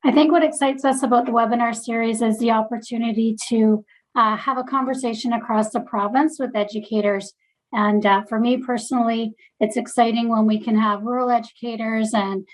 I think what excites us about the webinar series is the opportunity to have a conversation across the province with educators. And for me personally, it's exciting when we can have rural educators and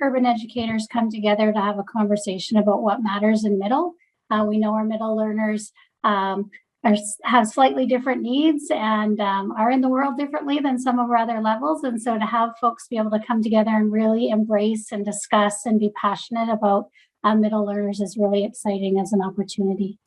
urban educators come together to have a conversation about what matters in middle. We know our middle learners have slightly different needs and are in the world differently than some of our other levels. And so to have folks be able to come together and really embrace and discuss and be passionate about middle learners is really exciting as an opportunity.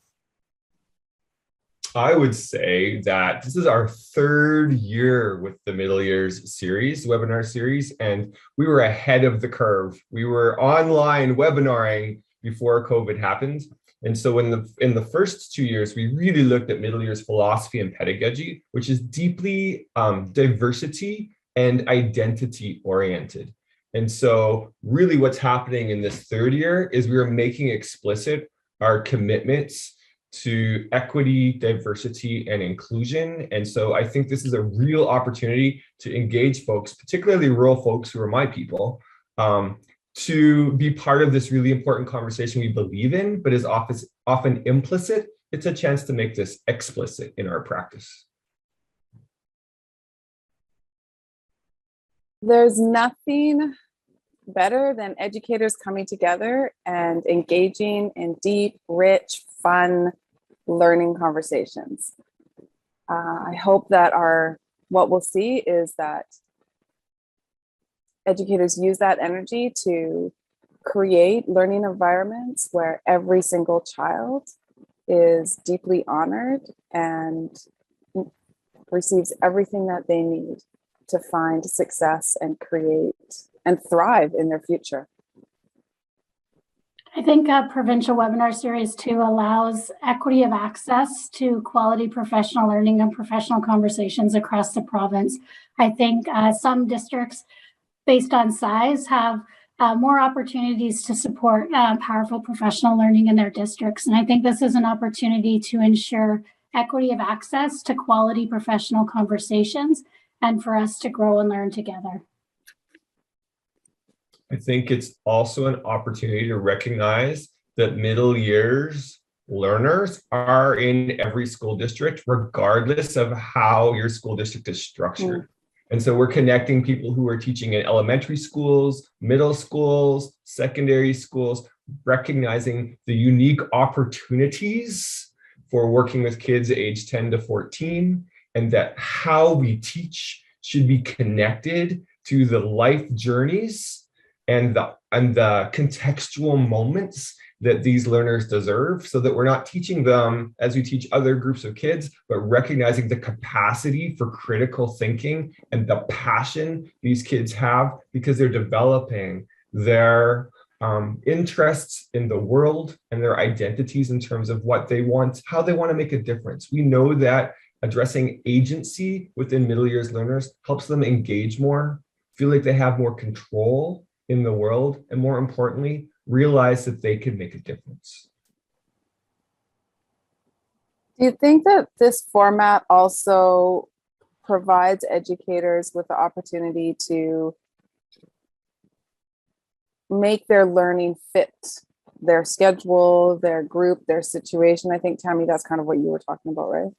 I would say that this is our third year with the Middle Years series, webinar series, and we were ahead of the curve. We were online webinaring before COVID happened. And so in the first 2 years, we really looked at middle years philosophy and pedagogy, which is deeply diversity and identity oriented. And so really what's happening in this third year is we are making explicit our commitments to equity, diversity, and inclusion. And so I think this is a real opportunity to engage folks, particularly rural folks who are my people, to be part of this really important conversation we believe in, but is often implicit. It's a chance to make this explicit in our practice. There's nothing better than educators coming together and engaging in deep, rich, fun learning conversations. I hope that what we'll see is that educators use that energy to create learning environments where every single child is deeply honored and receives everything that they need to find success and create and thrive in their future. I think a provincial webinar series too allows equity of access to quality professional learning and professional conversations across the province. I think some districts based on size have more opportunities to support powerful professional learning in their districts. And I think this is an opportunity to ensure equity of access to quality professional conversations and for us to grow and learn together. I think it's also an opportunity to recognize that middle years learners are in every school district, regardless of how your school district is structured. And so we're connecting people who are teaching in elementary schools, middle schools, secondary schools, recognizing the unique opportunities for working with kids aged 10 to 14, and that how we teach should be connected to the life journeys and the contextual moments that these learners deserve, so that we're not teaching them as we teach other groups of kids, but recognizing the capacity for critical thinking and the passion these kids have because they're developing their interests in the world and their identities in terms of what they want, how they want to make a difference. We know that addressing agency within middle years learners helps them engage more, feel like they have more control in the world, and more importantly, realize that they can make a difference. Do you think that this format also provides educators with the opportunity to make their learning fit their schedule, their group, their situation? I think, Tammy, that's kind of what you were talking about, right?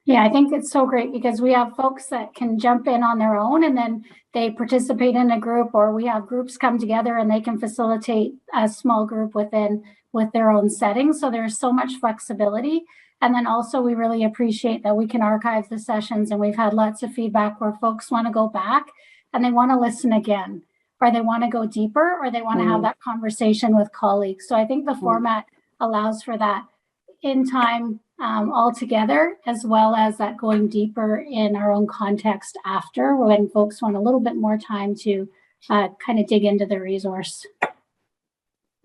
Yeah, I think it's so great because we have folks that can jump in on their own and then they participate in a group, or we have groups come together and they can facilitate a small group with their own setting. So there's so much flexibility. And then also we really appreciate that we can archive the sessions, and we've had lots of feedback where folks want to go back and they want to listen again, or they want to go deeper, or they want to have that conversation with colleagues. So I think the format allows for that in time all together, as well as that going deeper in our own context after, when folks want a little bit more time to kind of dig into the resource.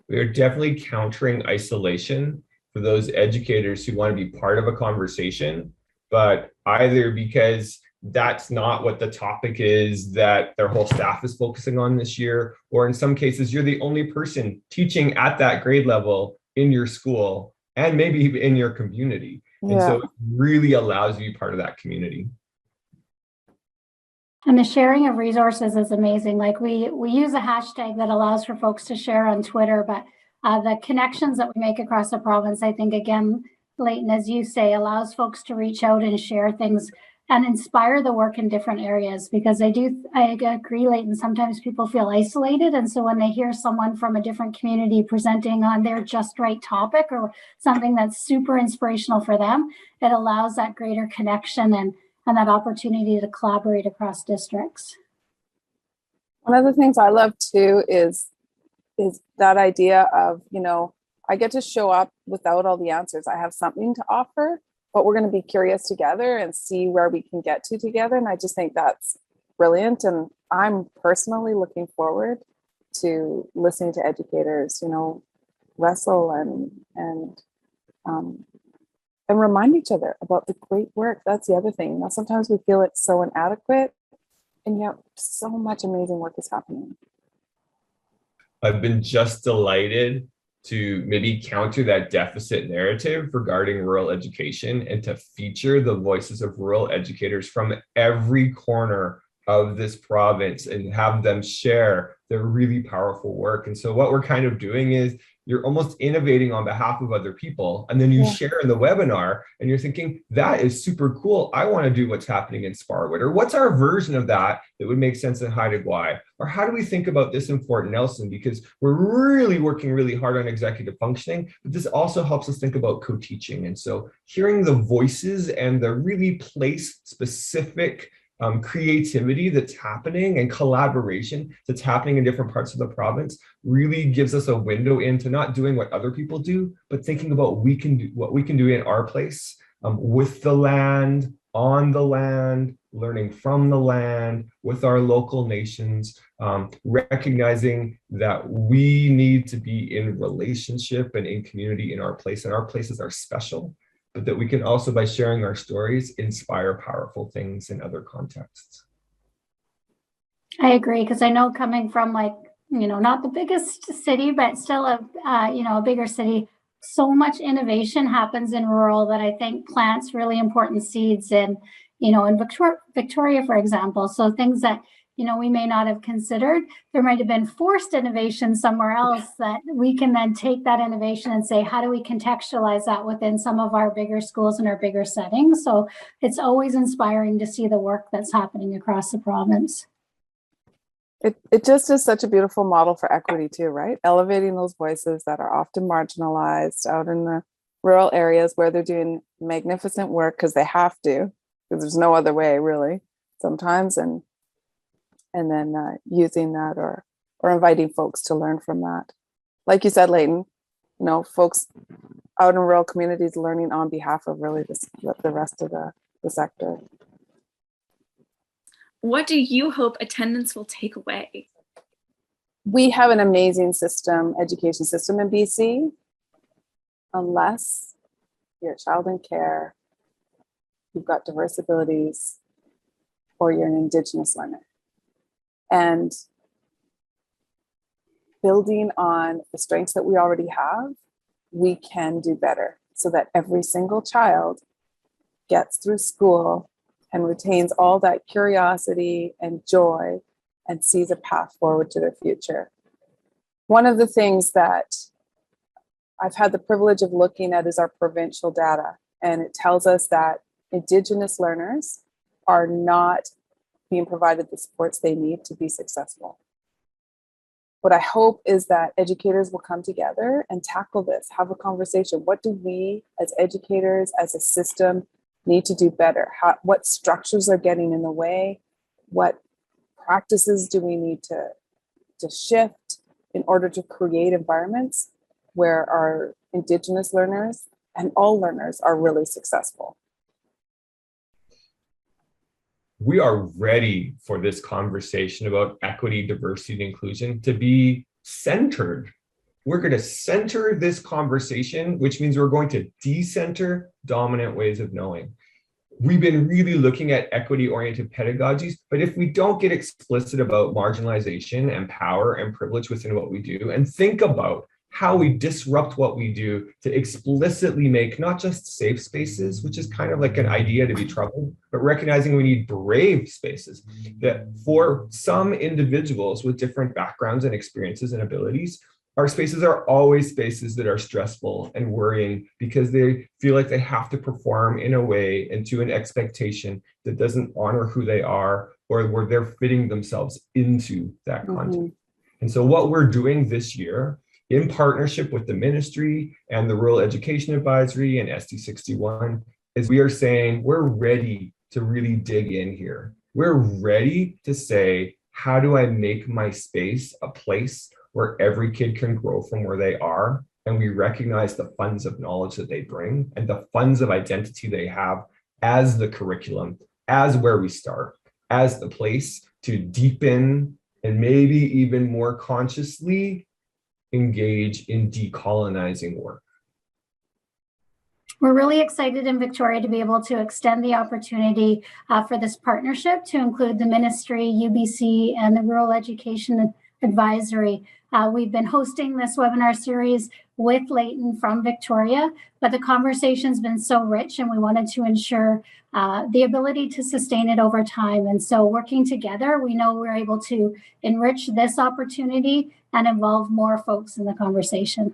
We are definitely countering isolation for those educators who want to be part of a conversation, but either because that's not what the topic is that their whole staff is focusing on this year, or in some cases, you're the only person teaching at that grade level in your school and maybe in your community. And so it really allows you to be part of that community. And the sharing of resources is amazing. Like we use a hashtag that allows for folks to share on Twitter, but the connections that we make across the province, I think, again, Leyton, as you say, allows folks to reach out and share things and inspire the work in different areas. Because I agree, Leyton, sometimes people feel isolated. And so when they hear someone from a different community presenting on their just right topic or something that's super inspirational for them, it allows that greater connection and that opportunity to collaborate across districts. One of the things I love too is that idea of, I get to show up without all the answers. I have something to offer, but we're going to be curious together and see where we can get to together. And I just think that's brilliant. And I'm personally looking forward to listening to educators, wrestle and remind each other about the great work. That's the other thing. Sometimes we feel it's so inadequate, and yet so much amazing work is happening. I've been just delighted to maybe counter that deficit narrative regarding rural education and to feature the voices of rural educators from every corner of this province and have them share their really powerful work. And so what we're kind of doing is you're almost innovating on behalf of other people. And then you share in the webinar and you're thinking, that is super cool. I want to do what's happening in Sparwood. Or what's our version of that would make sense in Haida Gwaii? Or how do we think about this in Fort Nelson? Because we're really working really hard on executive functioning, but this also helps us think about co-teaching. And so hearing the voices and the really place-specific creativity that's happening and collaboration that's happening in different parts of the province really gives us a window into not doing what other people do, but thinking about what we can do in our place, with the land, on the land, learning from the land, with our local nations, recognizing that we need to be in relationship and in community in our place, and our places are special, but that we can also, by sharing our stories, inspire powerful things in other contexts. I agree, because I know coming from not the biggest city, but still a bigger city, so much innovation happens in rural that I think plants really important seeds in Victoria, for example. So things that we may not have considered. There might have been forced innovation somewhere else that we can then take that innovation and say, how do we contextualize that within some of our bigger schools and our bigger settings? So it's always inspiring to see the work that's happening across the province. It just is such a beautiful model for equity too, right? Elevating those voices that are often marginalized out in the rural areas where they're doing magnificent work because they have to, because there's no other way really sometimes, and then using that or inviting folks to learn from that. Like you said, Leyton, folks out in rural communities learning on behalf of really the rest of the sector. What do you hope attendance will take away? We have an amazing education system in BC, unless you're a child in care, you've got diverse abilities, or you're an Indigenous learner. And building on the strengths that we already have, we can do better so that every single child gets through school and retains all that curiosity and joy and sees a path forward to their future. One of the things that I've had the privilege of looking at is our provincial data, and it tells us that Indigenous learners are not being provided the supports they need to be successful. What I hope is that educators will come together and tackle this, have a conversation. What do we as educators, as a system, need to do better? What structures are getting in the way? What practices do we need to shift in order to create environments where our Indigenous learners and all learners are really successful? We are ready for this conversation about equity, diversity, and inclusion to be centered. We're going to center this conversation, which means we're going to decenter dominant ways of knowing. We've been really looking at equity-oriented pedagogies, but if we don't get explicit about marginalization and power and privilege within what we do, and think about how we disrupt what we do to explicitly make not just safe spaces, which is kind of like an idea to be troubled, but recognizing we need brave spaces. That for some individuals with different backgrounds and experiences and abilities, our spaces are always spaces that are stressful and worrying because they feel like they have to perform in a way and to an expectation that doesn't honor who they are, or where they're fitting themselves into that content. And so what we're doing this year, in partnership with the ministry and the Rural Education Advisory and SD61, is we are saying we're ready to really dig in here. We're ready to say, how do I make my space a place where every kid can grow from where they are? And we recognize the funds of knowledge that they bring and the funds of identity they have as the curriculum, as where we start, as the place to deepen and maybe even more consciously engage in decolonizing work. We're really excited in Victoria to be able to extend the opportunity for this partnership to include the ministry, UBC, and the Rural Education Advisory. We've been hosting this webinar series with Leyton from Victoria, but the conversation's been so rich and we wanted to ensure the ability to sustain it over time. And so working together, we know we're able to enrich this opportunity and involve more folks in the conversation.